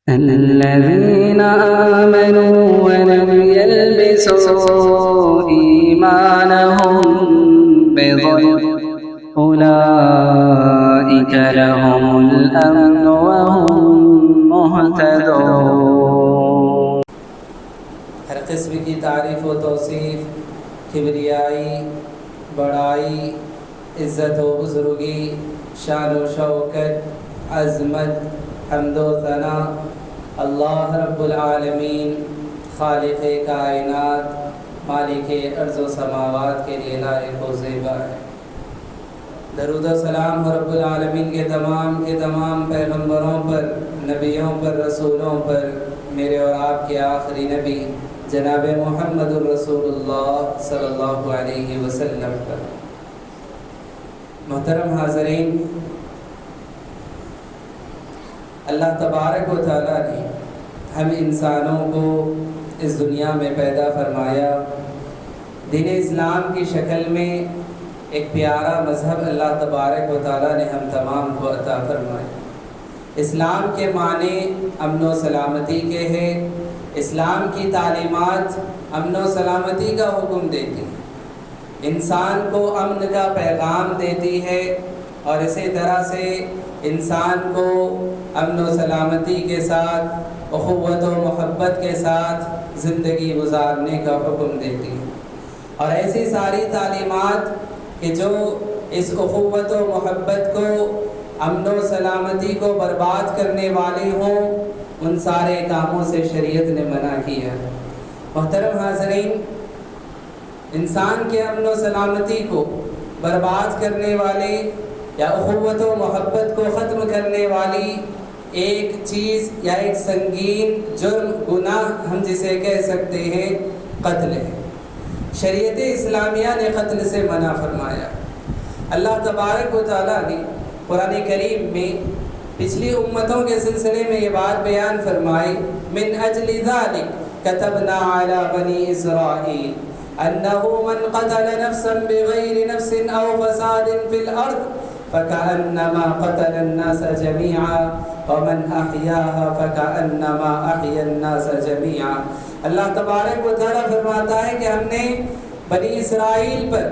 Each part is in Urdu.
الذين آمنوا ولم يلبسوا إيمانهم بظلم أولئك لهم الأمن وهم مهتدون۔ ہر قسم کی تعریف و توصیف، کبریائی، بڑائی، عزت و بزرگی، شان و شوکت، عظمت، حمد و ثنا اللہ رب العالمین خالق کائنات مالک ارض و سماوات کے لیے لائق و زیبا ہے۔ درود و سلام رب العالمین کے تمام پیغمبروں پر، نبیوں پر، رسولوں پر، میرے اور آپ کے آخری نبی جناب محمد الرسول اللہ صلی اللہ علیہ وسلم پر۔ محترم حاضرین، اللہ تبارک و تعالیٰ نے ہم انسانوں کو اس دنیا میں پیدا فرمایا، دین اسلام کی شکل میں ایک پیارا مذہب اللہ تبارک و تعالیٰ نے ہم تمام کو عطا فرمایا۔ اسلام کے معنی امن و سلامتی کے ہیں۔ اسلام کی تعلیمات امن و سلامتی کا حکم دیتی ہیں، انسان کو امن کا پیغام دیتی ہے، اور اسی طرح سے انسان کو امن و سلامتی کے ساتھ، اخوت و محبت کے ساتھ زندگی گزارنے کا حکم دیتی ہے۔ اور ایسی ساری تعلیمات کہ جو اس اخوت و محبت کو، امن و سلامتی کو برباد کرنے والی ہوں، ان سارے کاموں سے شریعت نے منع کیا ہے۔ محترم حاضرین، انسان کے امن و سلامتی کو برباد کرنے والی یا اخوت و محبت کو ختم کرنے والی ایک چیز یا ایک سنگین جرم، گناہ ہم جسے کہہ سکتے ہیں، قتل ہے۔ شریعت اسلامیہ نے قتل سے منع فرمایا۔ اللہ تبارک و تعالیٰ نے قرآن کریم میں پچھلی امتوں کے سلسلے میں یہ بات بیان فرمائی، من اجل ذلک کتبنا علی بنی اسرائیل انہ من قتل نفسا بغیر نفس او فساد فی الارض فکأنما قتل الناس جميعا ومن احیاها فکأنما احیا الناس جميعا۔ اللہ تبارک و تعالیٰ فرماتا ہے کہ ہم نے بنی اسرائیل پر،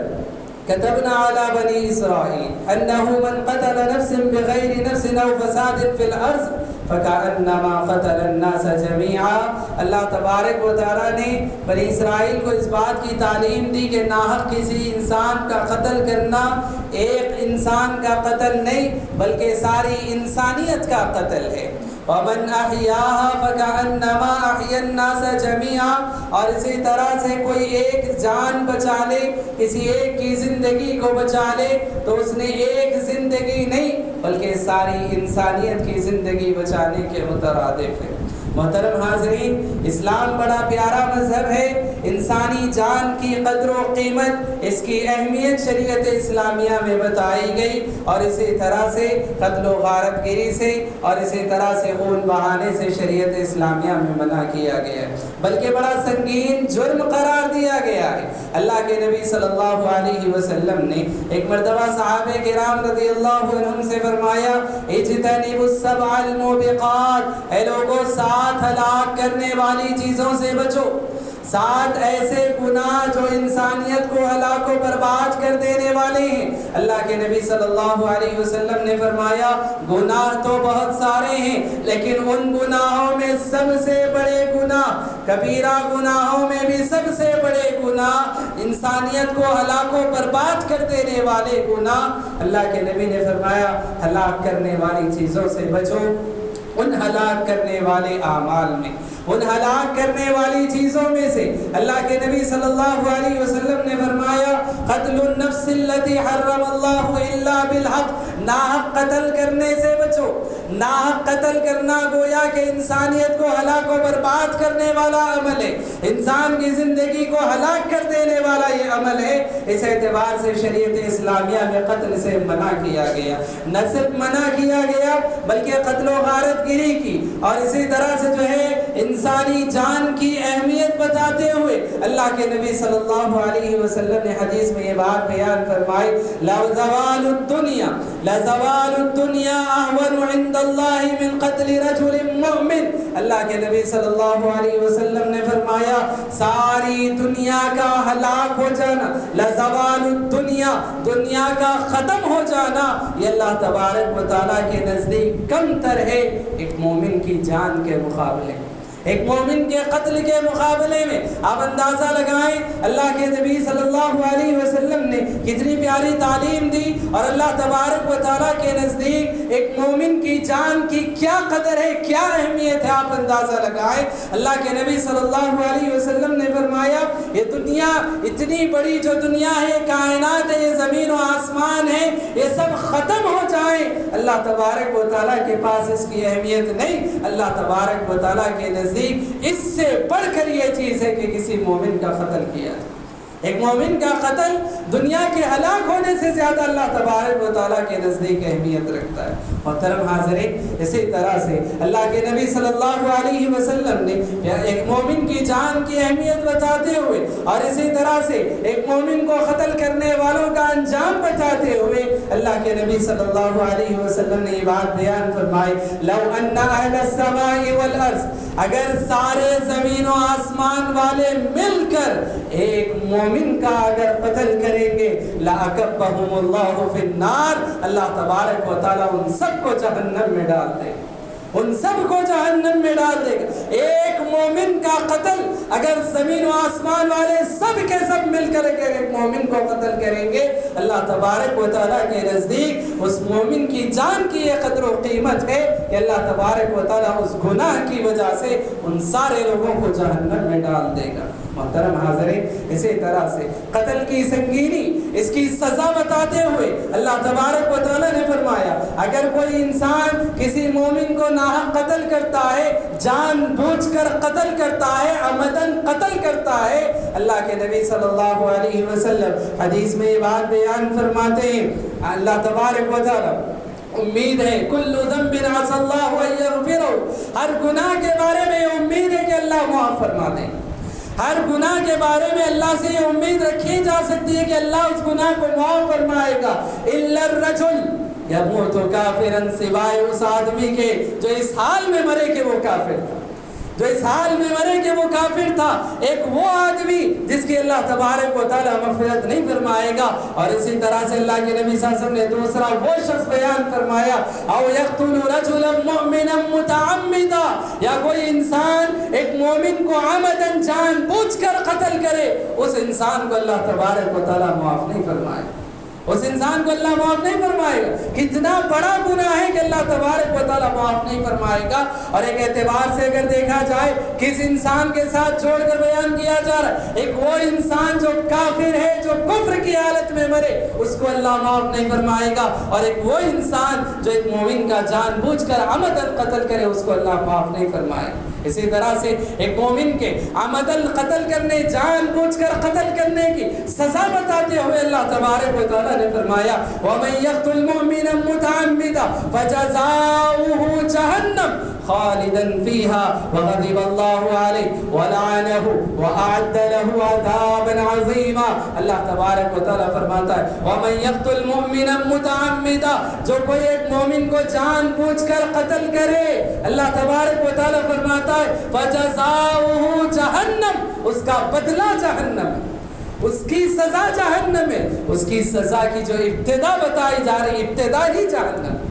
كتبنا على بني إسرائيل أنه من قتل نفس بغير نفس أو فساد في الأرض فكأنما قتل الناس جميعا۔ اللہ تبارک و تعالیٰ نے بنی اسرائیل کو اس بات کی تعلیم دی کہ ناحق کسی انسان کا قتل کرنا ایک انسان کا قتل نہیں بلکہ ساری انسانیت کا قتل ہے۔ وَمَنْ أَحْيَاهَا فَكَأَنَّمَا أَحْيَا النَّاسَ جَمِيعًا، اور اسی طرح سے کوئی ایک جان بچا لے، کسی ایک کی زندگی کو بچا لے تو اس نے ایک زندگی نہیں بلکہ ساری انسانیت کی زندگی بچانے کے مترادف ہے۔ محترم حاضرین، اسلام بڑا پیارا مذہب ہے۔ انسانی جان کی قدر و قیمت، اس کی اہمیت شریعت اسلامیہ میں بتائی گئی، اور اسی طرح سے قتل و غارت گری سے اور اسی طرح سے خون بہانے سے شریعت اسلامیہ میں منع کیا گیا ہے، بلکہ بڑا سنگین جرم قرار دیا گیا ہے۔ اللہ کے نبی صلی اللہ علیہ وسلم نے ایک مرتبہ صحابہ کرام رضی اللہ عنہم سے فرمایا، اجتنبوا السبع الموبقات، اے لوگوں 7 ہلاک کرنے والی چیزوں سے بچو۔ 7 ایسے گناہ جو انسانیت کو ہلاک و برباد کر دینے والے ہیں۔ اللہ کے نبی صلی اللہ علیہ وسلم نے فرمایا، گناہ تو بہت سارے ہیں لیکن ان گناہوں میں سب سے بڑے گناہ، کبیرہ گناہوں میں بھی سب سے بڑے گناہ، انسانیت کو ہلاک و برباد کر دینے والے گناہ، اللہ کے نبی نے فرمایا ہلاک کرنے والی چیزوں سے بچو۔ ان ہلاک کرنے والے اعمال میں، ان ہلاک کرنے والی چیزوں میں سے اللہ کے نبی صلی اللہ علیہ وسلم نے فرمایا، قتل النفس التي حرم اللہ الا بالحق، ناحق قتل کرنے سے بچو۔ ناحق قتل کرنا گویا کہ انسانیت کو ہلاک و برباد کرنے والا عمل ہے، انسان کی زندگی کو ہلاک کر دینے والا یہ عمل ہے۔ اس اعتبار سے شریعت اسلامیہ میں قتل سے منع کیا گیا، نہ صرف منع کیا گیا بلکہ قتل و غارت گری کی، اور اسی طرح سے جو ہے انسانی جان کی اہمیت بتاتے ہوئے اللہ کے نبی صلی اللہ علیہ وسلم نے حدیث میں یہ بات بیان فرمائی، لَزَوَالُ الدُّنْيَا أَهْوَنُ عِنْدَ اللَّهِ مِنْ قَتْلِ رَجُلٍ مُؤْمِنٍ اللہ کے نبی صلی اللہ علیہ وسلم نے فرمایا ساری دنیا کا ہلاک ہو جانا، لزوال الدنیا، دنیا کا ختم ہو جانا، یہ اللہ تبارک و تعالیٰ کے نزدیک کم تر ہے ایک مومن کی جان کے مقابلے، ایک مومن کے قتل کے مقابلے میں۔ آپ اندازہ لگائیں اللہ کے نبی صلی اللہ علیہ وسلم نے کتنی پیاری تعلیم دی، اور اللہ تبارک و تعالیٰ کے نزدیک ایک مومن کی جان کی کیا قدر ہے، کیا اہمیت ہے، آپ اندازہ لگائیں۔ اللہ کے نبی صلی اللہ علیہ وسلم نے فرمایا یہ دنیا اتنی بڑی جو دنیا ہے، کائنات ہے، یہ زمین و آسمان ہے، یہ سب ختم ہو جائیں، اللہ تبارک و تعالیٰ کے پاس اس کی اہمیت نہیں۔ اللہ تبارک و تعالیٰ کے نزدیک اس سے بڑھ کر یہ چیز ہے کہ کسی مومن کا قتل کیا جائے۔ ایک مومن کا قتل دنیا کے ہلاک ہونے سے زیادہ اللہ تبارک و تعالیٰ کے نزدیک اہمیت رکھتا ہے۔ محترم حاضرین، اسی طرح سے اللہ کے نبی صلی اللہ علیہ وسلم نے ایک مومن کی جان کی اہمیت بتاتے ہوئے اور اسی طرح سے ایک مومن کو قتل کرنے والوں کا انجام بتاتے ہوئے اللہ کے نبی صلی اللہ علیہ وسلم نے یہ بات بیان فرمائی، لو ان اہل السماء والارض، اگر سارے زمین و آسمان والے مل کر ایک مومن کا اگر قتل کریں گے لَأَكَبَّهُمُ اللَّهُ فِي النَّارِ، اللہ تبارک و تعالیٰ ان سب کو جہنم میں ڈال دے گا، ان سب کو جہنم میں ڈال دے گا۔ ایک مومن کا قتل اگر زمین و آسمان والے سب کے سب مل کر ایک مومن کو قتل کریں گے، اللہ تبارک و تعالیٰ کے نزدیک اس مومن کی جان کی یہ قدر و قیمت ہے کہ اللہ تبارک و تعالیٰ اس گناہ کی وجہ سے ان سارے لوگوں کو جہنم میں ڈال دے گا۔ محترم حاضرین، اسی طرح سے قتل کی سنگینی، اس کی سزا بتاتے ہوئے اللہ تبارک و تعالیٰ نے فرمایا اگر کوئی انسان کسی مومن کو ناحق قتل کرتا ہے، جان بوجھ کر قتل کرتا ہے، عمدن قتل کرتا ہے، اللہ کے نبی صلی اللہ علیہ وسلم حدیث میں یہ بات بیان فرماتے ہیں، اللہ تبارک و تعالیٰ امید ہے کل ذنب عسى اللہ ان یغفرہ، ہر گناہ کے بارے میں امید ہے کہ اللہ معاف فرما دیں، ہر گناہ کے بارے میں اللہ سے یہ امید رکھی جا سکتی ہے کہ اللہ اس گناہ کو معاف فرمائے گا، الا الرجل یموت کافرا، سوائے اس آدمی کے جو اس حال میں مرے کہ وہ کافر تھا، جو اس حال میں مرے کہ وہ کافر تھا، ایک وہ آدمی جس کی اللہ تبارک و تعالیٰ مغفرت نہیں فرمائے گا۔ اور اسی طرح سے اللہ کے نبی صلی اللہ علیہ وسلم نے دوسرا وہ شخص بیان فرمایا، او یقتل رجلا مؤمنا متعمدا، یا کوئی انسان ایک مومن کو عمدن جان بوجھ کر قتل کرے، اس انسان کو اللہ تبارک و تعالیٰ معاف نہیں فرمائے، اس انسان کو اللہ معاف نہیں فرمائے گا۔ کتنا بڑا گناہ ہے کہ اللہ تبارک و تعالیٰ معاف نہیں فرمائے گا۔ اور ایک اعتبار سے اگر دیکھا جائے کس انسان کے ساتھ چھوڑ کر بیان کیا جا رہا ہے، ایک وہ انسان جو کافر ہے، جو کفر کی حالت میں مرے، اس کو اللہ معاف نہیں فرمائے گا، اور ایک وہ انسان جو ایک مومن کا جان بوجھ کر عمدن قتل کرے، اس کو اللہ معاف نہیں فرمائے گا۔ اسی طرح سے ایک مومن کے عمدن قتل کرنے، جان بوجھ کر قتل کرنے کی سزا بتاتے ہوئے اللہ تبارک و تعالیٰ نے فرمایا وَمَن يَقْتُلْ مُؤْمِنًا مُتَعَمِّدًا فَجَزَاؤُهُ جَهَنَّمُ خالدا فيها وغضب الله عليه ولعنه وأعد له عذابا عظيما۔ اللہ تبارک و تعالیٰ فرماتا ہے وَمَن يَقْتُلْ مُؤْمِنًا مُتَعَمِّدًا، جو کوئی ایک مومن کو جان بوجھ کر قتل کرے، اللہ تبارک و تعالیٰ فرماتا ہے فَجَزَاؤُهُ جَهَنَّمُ، اس کا بدلہ جہنم ہے، اس کی سزا جہنم ہے، اس کی سزا کی جو ابتدا بتائی جا رہی، ابتدا ہی جہنم،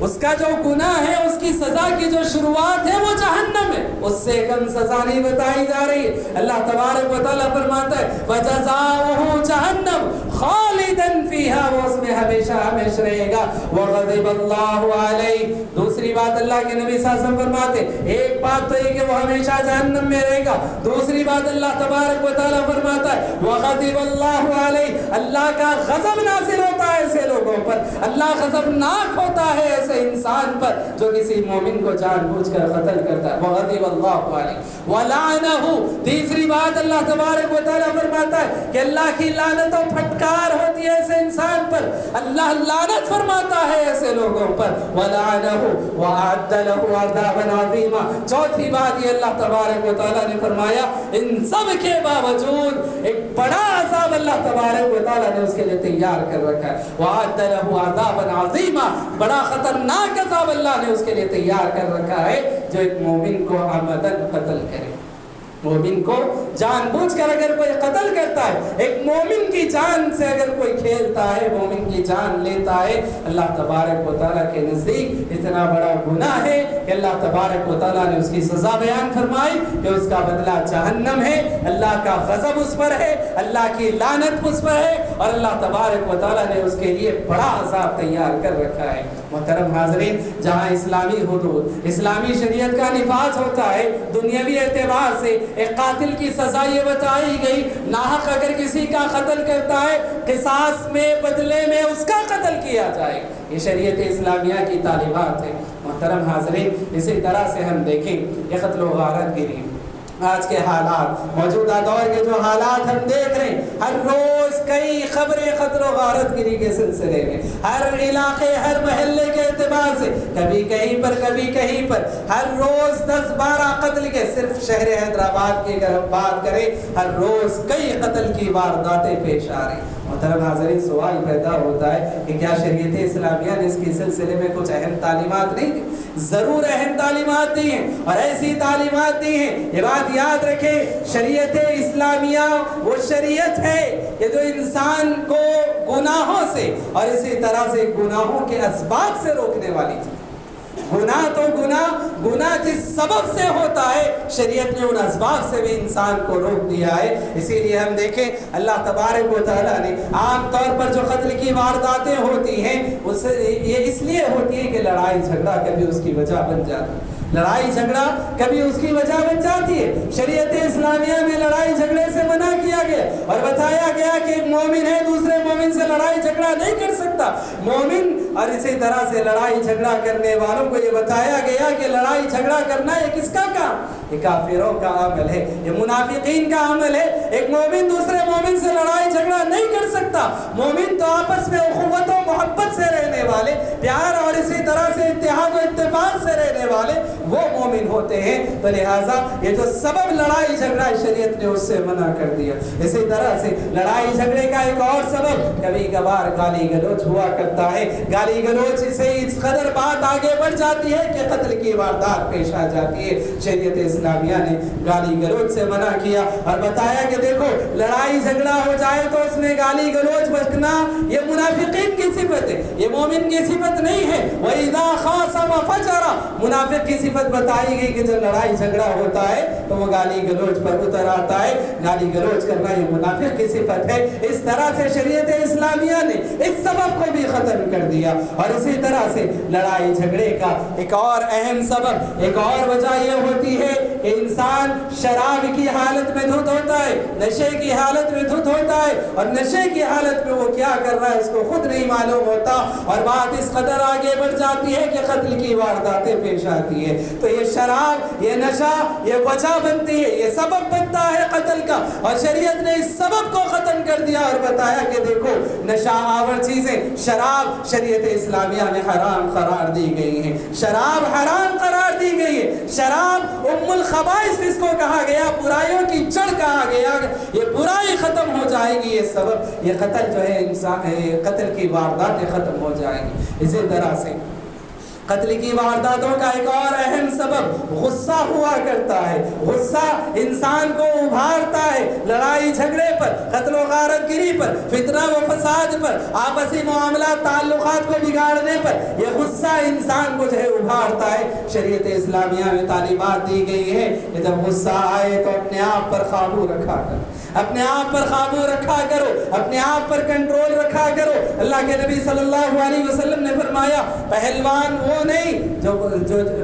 اس کا جو گناہ ہے، اس کی سزا کی جو شروعات ہے وہ جہنم ہے، اس سے کم سزا نہیں بتائی جا رہی۔ اللہ تبارک و تعالیٰ فرماتا ہے وَجَزَاؤُهُ جَهَنَّمُ خَالِدًا فِيهَا، وہ اس میں ہمیشہ ہمیشہ رہے گا، وَغَضِبَ اللَّهُ عَلَيْهِ۔ دوسری بات اللہ کے نبی صلی اللہ علیہ وسلم فرماتے، ایک بات تو یہ کہ وہ ہمیشہ جہنم میں رہے گا، دوسری بات اللہ تبارک و تعالیٰ فرماتا ہے وَغَضِبَ اللَّهُ عَلَيْهِ، اللہ کا غضب نازل ہوتا ہے ایسے لوگوں پر، اللہ غضبناک ہوتا ہے ایسے انسان پر جو کسی مومن کو جان بوجھ کر قتل کرتا ہے۔ وغضب غضب اللہ علیہ ولعنہ۔ تیسری بات اللہ تبارک و تعالیٰ فرماتا ہے کہ اللہ کی لعنت و پھٹکار ہوتی ہے ایسے انسان پر، اللہ لعنت فرماتا ہے ایسے لوگوں پر، ولعنہ وأعد له عذابا عظیما۔ چوتھی بات یہ اللہ تبارک و تعالیٰ نے فرمایا ان سب کے باوجود ایک بڑا عذاب اللہ تبارک و تعالیٰ نے اس کے لیے تیار کر رکھا ہے، وأعد له عذابا عظیما، بڑا خطرناک عذاب اللہ نے اس کے لیے تیار کر رکھا ہے جو ایک مومن کو عمدن قتل کرے۔ مومن کو جان بوجھ کر اگر کوئی قتل کرتا ہے، ایک مومن کی جان سے اگر کوئی کھیلتا ہے، مومن کی جان لیتا ہے، اللہ تبارک و تعالیٰ کے نزدیک اتنا بڑا گناہ ہے کہ اللہ تبارک و تعالیٰ نے اس کی سزا بیان فرمائی کہ اس کا بدلہ جہنم ہے، اللہ کا غضب اس پر ہے، اللہ کی لعنت اس پر ہے، اور اللہ تبارک و تعالیٰ نے اس کے لیے بڑا عذاب تیار کر رکھا ہے۔ محترم حاضرین، جہاں اسلامی حدود، اسلامی شریعت کا نفاذ ہوتا ہے، دنیاوی اعتبار سے ایک قاتل کی سزا یہ بتائی گئی، ناحق اگر کسی کا قتل کرتا ہے قصاص میں بدلے میں اس کا قتل کیا جائے، یہ شریعت اسلامیہ کی تعلیمات ہے۔ محترم حاضرین، اسی طرح سے ہم دیکھیں یہ قتل و غارت گری، آج کے حالات، موجودہ دور کے جو حالات ہم دیکھ رہے ہیں، ہر روز کئی خبریں قتل و غارت گری کے سلسلے میں، ہر علاقے ہر محلے کے اعتبار سے کبھی کہیں پر کبھی کہیں پر، ہر روز 10-12 قتل کے، صرف شہر حیدرآباد کی اگر ہم بات کریں ہر روز کئی قتل کی وارداتیں پیش آ رہی ہیں۔ محترم حاضرین، سوال پیدا ہوتا ہے کہ کیا شریعت اسلامیہ نے اس کے سلسلے میں کچھ اہم تعلیمات نہیں دی؟ ضرور اہم تعلیمات دی ہیں، اور ایسی تعلیمات دی ہیں، یہ بات یاد رکھیں، شریعت اسلامیہ وہ شریعت ہے کہ جو انسان کو گناہوں سے اور اسی طرح سے گناہوں کے اسباب سے روکنے والی تھی۔ گناہ تو گناہ جس سبب سے ہوتا ہے، شریعت نے ان اسباب سے بھی انسان کو روک دیا ہے۔ اسی لیے ہم دیکھیں اللہ تبارک و تعالیٰ نے عام طور پر جو قتل کی وارداتیں ہوتی ہیں یہ اس لیے ہوتی ہے کہ لڑائی جھگڑا کبھی اس کی وجہ بن جاتی ہے، لڑائی جھگڑا کبھی اس کی وجہ بن جاتی ہے۔ شریعت اسلامیہ میں لڑائی جھگڑے سے منع کیا گیا اور بتایا گیا کہ ایک مومن ہے دوسرے مومن سے لڑائی جھگڑا نہیں کر سکتا، مومن اور اسی طرح سے لڑائی جھگڑا کرنے والوں کو یہ بتایا گیا کہ لڑائی جھگڑا کرنا یہ کس کا کام؟ یہ کافروں کا عمل ہے، یہ منافقین کا عمل ہے۔ ایک مومن دوسرے مومن سے لڑائی جھگڑا نہیں کر سکتا، مومن تو آپس میں اخوت و محبت سے رہنے والے، پیار اور اسی طرح سے اتحاد و اتفاق سے رہنے والے وہ مومن ہوتے ہیں۔ تو لہٰذا یہ جو سبب لڑائی جھگڑا شریعت نے اس سے منع کر دیا۔ اسی طرح سے لڑائی جھگڑے کا ایک اور سبب کبھی کبھار گالی گلوچ ہوا کرتا ہے، گالی گلوچ سے اس قدر بات آگے بڑھ جاتی ہے کہ قتل کی واردات پیش آ جاتی ہے۔ شریعت اسلامیہ نے گالی گلوچ سے منع کیا اور بتایا کہ دیکھو لڑائی جھگڑا ہو جائے تو اس میں گالی گلوچ بکنا یہ منافقین کی صفت ہے، یہ مومن کی صفت نہیں ہے۔ وَإِذَا خَاصَمَ فَجَرَ، منافق کی صفت بتائی گئی کہ جب لڑائی جھگڑا ہوتا ہے تو وہ گالی گلوچ پر اتر آتا ہے، گالی گلوچ کرنا یہ منافق کی صفت ہے۔ اس طرح سے شریعت اسلامیہ نے اس سبب کو بھی ختم کر دیا۔ اور اسی طرح سے لڑائی جھگڑے کا ایک اور اہم سبب، ایک اور وجہ یہ ہوتی ہے کہ انسان شراب کی حالت میں دھت ہوتا ہے، نشے کی حالت میں دھت ہوتا ہے، اور نشے کی حالت میں وہ کیا کر رہا ہے اس کو خود نہیں معلوم ہوتا، اور بات اس قدر آگے بڑھ جاتی ہے کہ قتل کی وارداتیں پیش آتی ہے۔ تو یہ شراب، یہ نشہ، یہ وجہ بنتی ہے، یہ سبب بنتا ہے قتل کا، اور شریعت نے اس سبب کو ختم کر دیا اور بتایا کہ دیکھو نشہ آور چیزیں، شراب شریعت اسلامیہ میں حرام قرار دی گئی ہیں، شراب حرام قرار دی گئی ہے۔ شراب ام الخبائث اس کو کہا گیا، برائیوں کی جڑ کہا گیا، یہ برائی ختم ہو جائے گی، یہ سبب، یہ قتل جو ہے قتل کی وارداتیں ختم ہو جائیں گی۔ اسی طرح سے قتل کی وارداتوں کا ایک اور اہم سبب غصہ ہوا کرتا ہے۔ غصہ انسان کو ابھارتا ہے لڑائی جھگڑے پر، قتل و غارت گری پر، فتنہ و فساد پر، آپسی معاملات تعلقات کو بگاڑنے پر، یہ غصہ انسان کو جو ہے ابھارتا ہے۔ شریعت اسلامیہ میں تعلیمات دی گئی ہے کہ جب غصہ آئے تو اپنے آپ پر قابو رکھا کرو، اپنے آپ پر قابو رکھا کرو، اپنے آپ پر کنٹرول رکھا کرو۔ اللہ کے نبی صلی اللہ علیہ وسلم نے فرمایا پہلوان وہ نہیں جو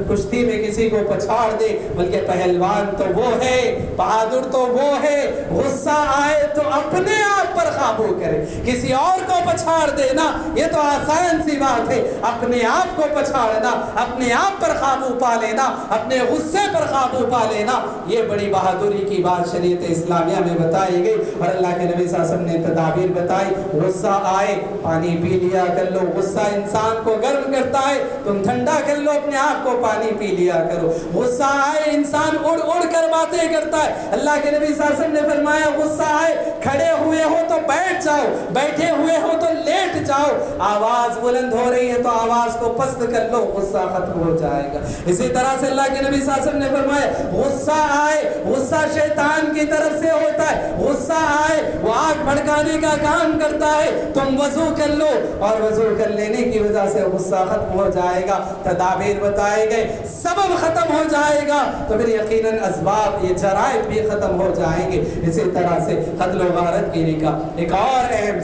کشتی میں کسی کو پچھاڑ دے، بلکہ پہلوان تو وہ ہے، بہادر تو وہ ہے، غصہ آئے تو اپنے آپ پر قابو کرے، کسی اور کو پچھاڑ دینا یہ تو آسان سی بات ہے، اپنے آپ کو پچھاڑنا، اپنے آپ پر قابو پا لینا، اپنے غصے پر قابو پا لینا، یہ بڑی بہادری کی بات شریعت اسلامیہ میں بتائی گئی۔ اور اللہ کے نبی صلی اللہ علیہ وسلم نے تدابیر بتائی، غصہ آئے پانی پی لیا کر لو، غصہ انسان کو گرم کرتا ہے، تم ٹھنڈا کر لو اپنے آپ کو، پانی پی لیا کرو۔ غصہ آئے انسان اڑ اڑ کر باتیں کرتا ہے، اللہ کے نبی صلی اللہ علیہ وسلم نے فرمایا غصہ آئے کھڑے ہوئے ہو تو بیٹھ جاؤ، بیٹھے ہوئے ہو تو لیٹ جاؤ، آواز بلند ہو رہی ہے تو آواز کو پست کر لو، غصہ ختم ہو جائے گا۔ اسی طرح سے اللہ کے نبی صلی اللہ علیہ وسلم نے فرمایا غصہ آئے، غصہ شیطان کی طرف سے ہوتا ہے، غصہ آئے وہ آگ بھڑکانے کا کام کرتا ہے، تم وضو کر لو، اور وضو کر لینے کی وجہ سے غصہ ختم ہو جائے گا، تدابیر بتائے گئے، سبب ختم ہو جائے گا، تو پھر یقیناً اسباب یہ جرائم بھی ختم ہو جائیں گے۔ اسی طرح سے قتل و غارت گیری کا ایک اور اہم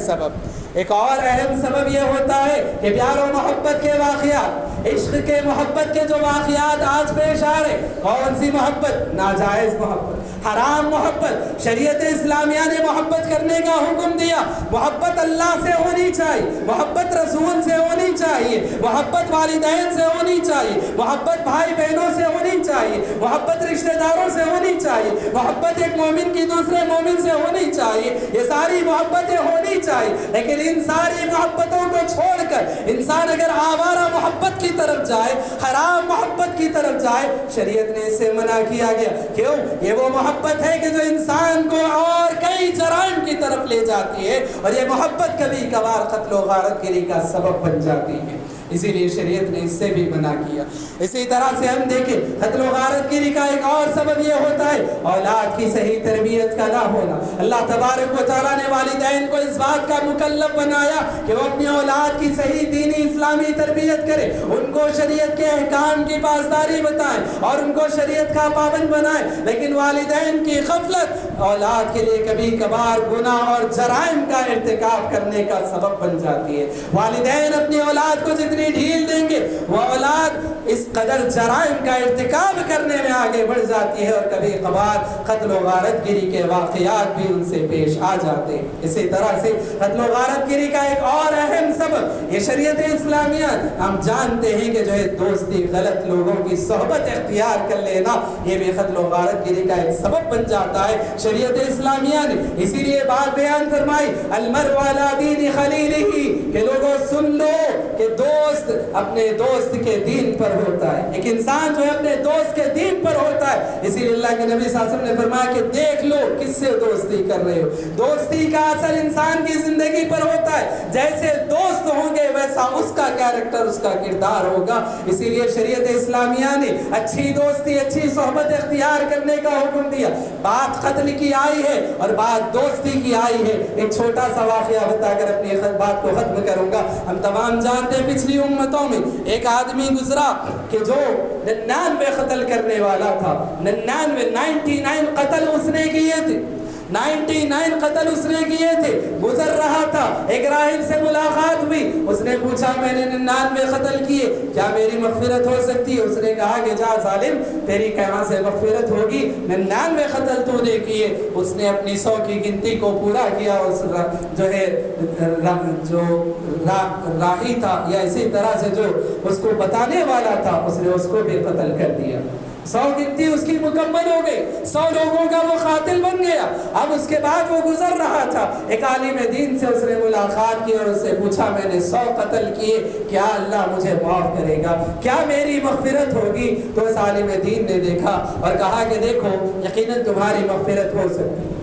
سبب یہ ہوتا ہے کہ پیار و محبت کے واقعات، عشق کے محبت کے جو واقعات آج پیش آ رہے، کون سی محبت؟ ناجائز محبت، حرام محبت۔ شریعت اسلامیہ نے محبت کرنے کا حکم دیا، محبت اللہ سے ہونی چاہیے، محبت رسول سے ہونی چاہیے، محبت والدین سے ہونی چاہیے، محبت بھائی بہنوں سے ہونی چاہیے، محبت رشتہ داروں سے ہونی چاہیے، محبت ایک مومن کی دوسرے مومن سے ہونی چاہیے، یہ ساری محبتیں ہونی چاہیے۔ لیکن ان ساری محبتوں کو چھوڑ کر انسان اگر آوارہ محبت کی طرف جائے، حرام محبت کی طرف جائے، شریعت نے اس سے منع کیا گیا۔ کیوں؟ یہ وہ محبت ہے کہ جو انسان کو اور کئی جرائم کی طرف لے جاتی ہے، اور یہ محبت کبھی کبھار قتل و غارت گیری کا سبب بن جاتی ہے، اسی لیے شریعت نے اس سے بھی منع کیا۔ اسی طرح سے ہم دیکھیں قتل و غارت گیری کا ایک اور سبب یہ ہوتا ہے اولاد کی صحیح تربیت کا نہ ہونا۔ اللہ تبارک و تعالیٰ نے والدین کو اس بات کا مکلف بنایا کہ وہ اپنی اولاد کی صحیح دینی اسلامی تربیت کرے، ان کو شریعت کے احکام کی پاسداری بتائیں اور ان کو شریعت کا پابند بنائیں، لیکن والدین کی غفلت اولاد کے لیے کبھی کبھار گناہ اور جرائم کا ارتکاب کرنے کا سبب بن جاتی ہے۔ والدین اپنی اولاد کو جتنی ڈھیل دیں گے وہ اولاد اس قدر جرائم کا ارتکاب کرنے میں آگے بڑھ جاتی ہے، اور کبھی کبھار قتل و غارت گیری کے واقعات بھی ان سے پیش آ جاتے ہیں۔ اسی طرح سے قتل و غارت گیری کا ایک اور اہم سبب یہ شریعت اسلامیہ، ہم جانتے ہیں کہ جو ہے دوستی، غلط لوگوں کی صحبت اختیار کر لینا، یہ بھی قتل و غارت گیری کا ایک سبب بن جاتا ہے۔ شریعت اسلامیہ نے اسی لیے بات بیان فرمائی المرء علی دین خلیلہ، کہ لوگوں سن لو کہ دوست اپنے دوست کے دین پر ہوتا ہے، ایک انسان جو ہے اپنے دوست کے دین پر ہوتا ہے۔ اسی لیے اللہ کے نبی صلی اللہ علیہ وسلم نے فرمایا کہ دیکھ لو کس سے دوستی کر رہے ہو، دوستی کا اثر انسان کی زندگی پر ہوتا ہے، جیسے دوست ہوں گے ویسا اس کا کیریکٹر، اس کا کردار ہوگا۔ اسی لیے شریعت اسلامیہ نے اچھی دوستی، اچھی صحبت اختیار کرنے کا حکم دیا۔ بات قتل کی آئی ہے اور بات دوستی کی آئی ہے۔ ایک چھوٹا سا واقعہ بتا کر اپنی بات کو ختم کروں گا۔ ہم تمام جانتے ہیں پچھلی امتوں میں ایک آدمی گزرا کہ جو 99 قتل کرنے والا تھا، 99 قتل اس نے کیے تھے، 99 قتل اس نے کیے تھے۔ گزر رہا تھا، ایک راہب سے ملاقات ہوئی، اس نے پوچھا میں نے 99 قتل کیے، کیا میری مغفرت ہو سکتی ہے؟ اس نے کہا کہ جا ظالم، تیری کہاں سے مغفرت ہوگی، 99 قتل تو نے کیے۔ اس نے اپنی 100 کی گنتی کو پورا کیا، اس جو ہے جو راہی تھا یا اسی طرح سے جو اس کو بتانے والا تھا، اس نے اس کو بھی قتل کر دیا۔ 100 گنتی اس کی مکمل ہو گئی، 100 لوگوں کا وہ قاتل بن گیا۔ اب اس کے بعد وہ گزر رہا تھا، ایک عالم دین سے اس نے ملاقات کی اور اس سے پوچھا میں نے 100 قتل کیے، کیا اللہ مجھے معاف کرے گا، کیا میری مغفرت ہوگی؟ تو اس عالم دین نے دیکھا اور کہا کہ دیکھو یقیناً تمہاری مغفرت ہو سکتی ہے،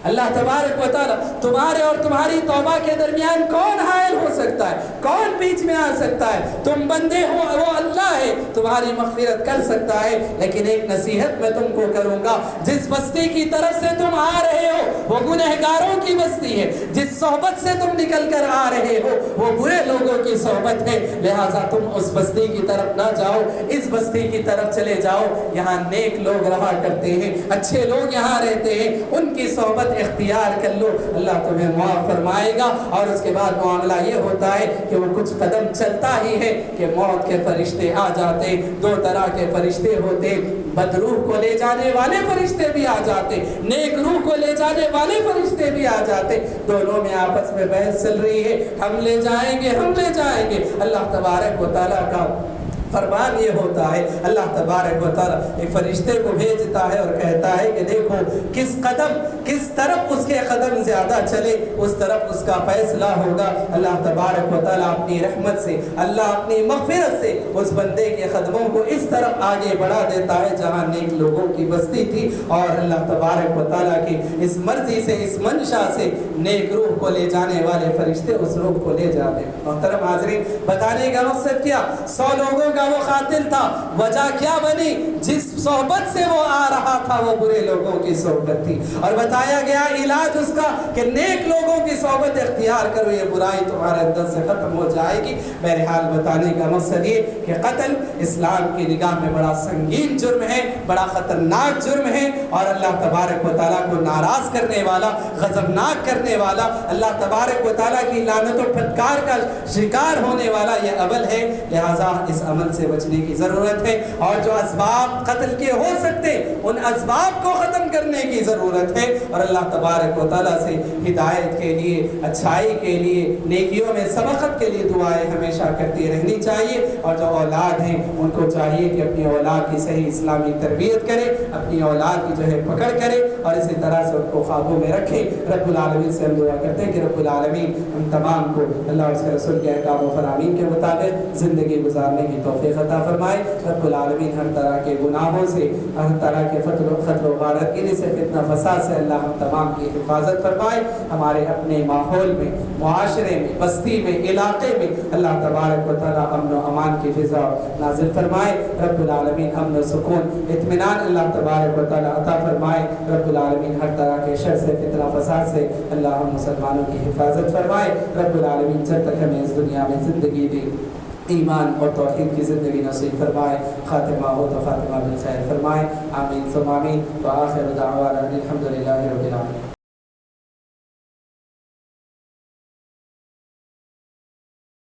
اللہ تبارک و تعالیٰ تمہارے اور تمہاری توبہ کے درمیان کون حائل ہو سکتا ہے، کون بیچ میں آ سکتا ہے؟ تم بندے ہو، وہ اللہ ہے، تمہاری مغفرت کر سکتا ہے۔ لیکن ایک نصیحت میں تم کو کروں گا، جس بستی کی طرف سے تم آ رہے ہو وہ گنہگاروں کی بستی ہے، جس صحبت سے تم نکل کر آ رہے ہو وہ برے لوگوں کی صحبت ہے، لہٰذا تم اس بستی کی طرف نہ جاؤ، اس بستی کی طرف چلے جاؤ، یہاں نیک لوگ رہا کرتے ہیں، اچھے لوگ یہاں رہتے ہیں، ان کی صحبت اختیار کر لو، اللہ تمہیں معاف فرمائے گا۔ اور اس کے بعد معاملہ یہ ہوتا ہے کہ وہ کچھ قدم چلتا ہی ہے کہ موت کے فرشتے آ جاتے۔ دو طرح کے فرشتے ہوتے، بد روح کو لے جانے والے فرشتے بھی آ جاتے، نیک روح کو لے جانے والے فرشتے بھی آ جاتے۔ دونوں میں آپس میں بحث چل رہی ہے، ہم لے جائیں گے، ہم لے جائیں گے۔ اللہ تبارک و تعالیٰ کا فرمان یہ ہوتا ہے، اللہ تبارک و تعالیٰ ایک فرشتے کو بھیجتا ہے اور کہتا ہے کہ دیکھو کس طرف اس کے قدم زیادہ چلے اس طرف اس کا فیصلہ ہوگا۔ اللہ تبارک و تعالیٰ اپنی رحمت سے، اللہ اپنی مغفرت سے اس بندے کے قدموں کو اس طرف آگے بڑھا دیتا ہے جہاں نیک لوگوں کی بستی تھی، اور اللہ تبارک و تعالیٰ کی اس مرضی سے، اس منشا سے نیک روح کو لے جانے والے فرشتے اس روح کو لے جاتے ہیں۔ محترم حاضرین، بتانے کا مقصد کیا؟ 100 لوگوں کا وہ قاتل تھا، وجہ کیا بنی؟ جس صحبت سے وہ آ رہا تھا وہ برے لوگوں کی صحبت تھی، اور بتایا گیا علاج اس کا کہ نیک لوگوں کی صحبت اختیار کرو، یہ برائی تمہارے اندر سے ختم ہو جائے گی۔ بہرحال بتانے کا مقصد یہ کہ قتل اسلام کی نگاہ میں بڑا سنگین جرم ہے، بڑا خطرناک جرم ہے، اور اللہ تبارک و تعالیٰ کو ناراض کرنے والا، غضبناک کرنے والا، اللہ تبارک و تعالیٰ کی لعنت و پھٹکار کا شکار ہونے والا یہ عمل ہے۔ لہذا اس عمل سے بچنے کی ضرورت ہے، اور جو اسباب قتل کے ہو سکتے ان اسباب کو ختم کرنے کی ضرورت ہے، اور اللہ تبارک و تعالیٰ سے ہدایت کے لیے، اچھائی کے لیے، نیکیوں میں سبقت کے لیے دعائیں ہمیشہ کرتی رہنی چاہیے۔ اور جو اولاد ہیں ان کو چاہیے کہ اپنی اولاد کی صحیح اسلامی تربیت کرے، اپنی اولاد کی جو ہے پکڑ کرے، اور اسی طرح سے ان کو خوابوں میں رکھے۔ رب العالمین سے ہم دعا کرتے ہیں کہ رب العالمین ہم تمام کو اللہ اور اس کے رسول کے احکام و فرامین کے مطابق زندگی گزارنے کی توفیق عطا فرمائے۔ رب العالمین ہر طرح کے گناہوں سے، ہر طرح کے قتل و غارت گیری سے، فتنہ فساد سے اللہ ہم تمام کی حفاظت فرمائے۔ ہمارے اپنے ماحول میں، معاشرے میں، بستی میں، علاقے میں اللہ تبارک و تعالیٰ امن و امان کی فضا نازل فرمائے۔ رب العالمین امن و سکون، اطمینان اللہ تبارک و تعالیٰ عطا فرمائے۔ رب العالمین ہر طرح کے شر سے، فتنہ فساد سے اللہ ہم مسلمانوں کی حفاظت فرمائے۔ رب العالمین جب تک ہمیں اس دنیا میں زندگی دی، ایمان اور توحید کی زندگی نصیب فرمائے، خاتمہ ہو تو خاتمہ بالخیر فرمائے، آمین ثم آمین، وآخر دعوانا الحمدللہ رب العالمین۔